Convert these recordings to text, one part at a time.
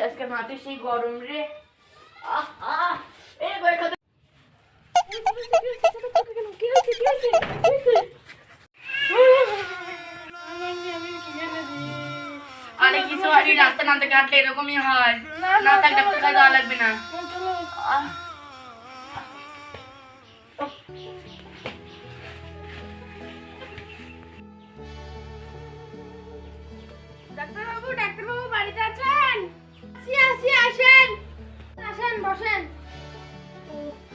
আজকে মাঠে সেই গরম রে। আরে কিছু আর রাস্তা নামতে কাটলে এরকমই হয় না, থাক ডাক্তার কাছে যাওয়া লাগবে না। ডাক্তারবাবু, ডাক্তারবাবু বাড়িতে আছেন? আসেন আসেন, বসেন।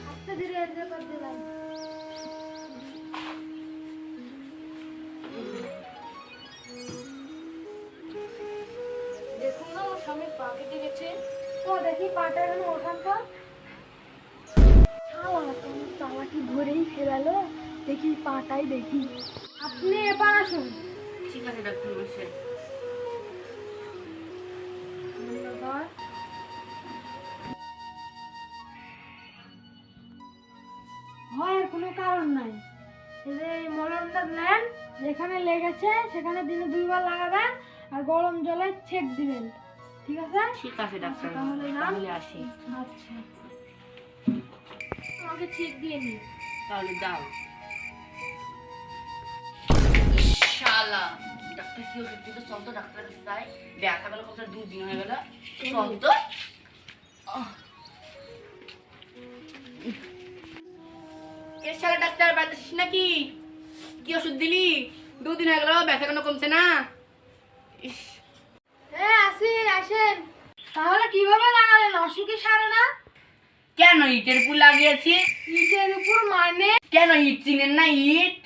আস্তে ধীরে করে দিলাম। দেখুন না, ওর স্বামী পা কেটে গেছে। তো দেখি পাটা এখানে ওঠান তো। চালাকি ধরেই ফেরালো, দেখি পাটাই দেখি। আপনি এবার আসুন। ঠিক আছে ডাক্তার মশাই। ভয়ের কোনো কারণ নাই। এই মলমটা নেন, যেখানে লেগেছে সেখানে দিনে 2 বার লাগাবেন আর গরম জলে ছেঁক দিবেন। ঠিক আছে? ঠিক আছে ডাক্তার, তাহলে আসি। আচ্ছা, আমাকে ছেঁক দিয়ে নি। তাহলে দাও। শালা ডাক্তার কি ওষুধ দিতে? চল তো ডাক্তারের কাছে যাই। ব্যথা গেল কত 2 দিন হয়ে গেল। চল তো। কে শালা ডাক্তার, বাড়িতে আসিস নাকি? কি ওষুধ দিলি? 2 দিন হয়ে গেল, ব্যথা কেন কমছে না? আসেন। তাহলে কিভাবে লাগালেন? অসুখে সারে না? কেন ইটের উপর লাগিয়েছি? ইটের উপর মানে? কেন ইট চিনেন না? ইট